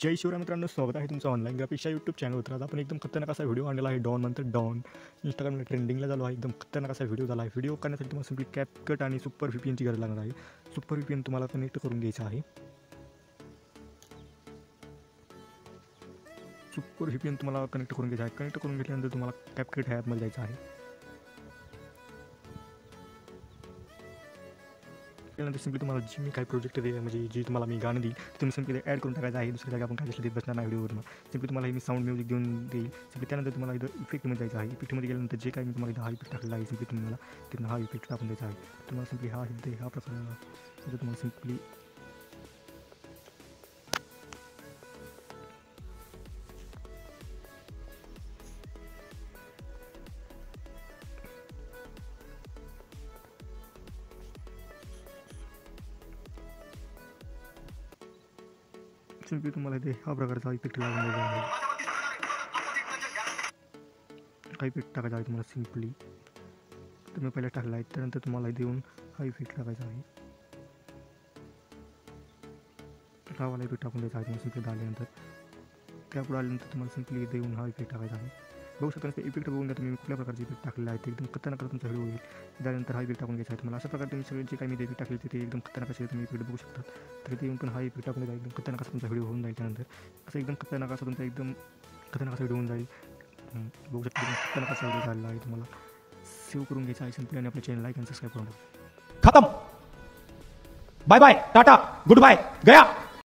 जय शिवराय मित्रांनो, स्वागत आहे तुमचं ऑनलाईन ग्राफिक्सच्या यूट्यूब चॅनल. तर आज आपण एकदम खतरनाक असा व्हिडिओ आणलेला आहे. डॉन नंतर डॉन इंस्टाग्रामला ट्रेंडिंगला झालो आहे. एकदम खतरनाक असा व्हिडिओ झाला आहे. व्हिडिओ करण्यासाठी तुम्हाला सिम्पली कॅपकट आणि सुपर व्हीपीएनची गरज लागणार आहे. सुपर व्हीपीएन तुम्हाला कनेक्ट करून घ्यायचा आहे. सुपर व्हीपीएन तुम्हाला कनेक्ट करून घ्यायचा आहे. कनेक्ट करून घेतल्यानंतर तुम्हाला कॅपकट ह्या ॲपमध्ये जायचं आहे. त्यानंतर सिम्पली तुम्हाला जी मी काही प्रोजेक्ट दे म्हणजे जी तुम्हाला मी गाणं देईल तुम्ही सिम्पली ते ॲड करून टाकायचं आहे. दुसऱ्या जागी आपण काय देत बसणार नाही व्हिडिओवरून. सिम्पली तुम्हाला हे मी साऊंड म्युझिक देऊन देईल. सिम्पली त्यानंतर तुम्हाला इथं इफेक्टमध्ये जायचं आहे. इफेक्टमध्ये गेल्यानंतर जे काही मी तुम्हाला इथं हा इफेक्ट टाकलेला आहे सिम्पली तुम्हाला तिथून हा इफेक्ट टाकून द्यायचा आहे. तुम्हाला सिम्पली हा प्रकार तुम्हाला सिम्पली तुम्हाला इथे हा प्रकारचा इफेक्ट लागून द्यायचा आहे. हा इफेक्ट टाकायचा आहे तुम्हाला सिम्पली तुम्ही पहिला टाकला आहे. त्यानंतर तुम्हाला इथे येऊन हा इफेक्ट टाकायचा आहे. हा वाला इफेक्ट टाकून द्यायचा आहे तुम्हाला सिम्पली आल्यानंतर. त्यापुढे आल्यानंतर तुम्हाला सिम्पली इथे येऊन हा इफेक्ट टाकायचा आहे. बघू शकता ते इफेक्ट बघून द्या तुम्ही कुठल्या प्रकारचे इफेक्ट टाकलेला आहे. ते एकदम खतरनाक तुमचा व्हिडिओ होईल. त्यानंतर हा इफेक्ट टाकून घ्यायचा आहे तुम्हाला. अशा प्रकारे तुम्ही सगळे जे काही मी इफेक्ट टाकले ते एकदम खतरनाक असे तुम्ही इफेक्ट बघू शकता. तर इथे येऊन पण हा इफेक्ट टाकून द्यायचा. एकदम खतरनाक असा तुमचा व्हिडिओ होऊन जाईल. त्यानंतर असं एकदम खतरनाक असा तुमचा एकदम खतरनाक असा व्हिडिओ होऊन जाईल. बघू शकता एकदम खतरनाक असा व्हिडिओ झालेला आहे. तुम्हाला सेव्ह करून घ्यायचा आहे सिम्पली आणि आपल्या चॅनल लाईक आणि सबस्क्राईब करून खत्म. Bye bye, tata, good bye, गया.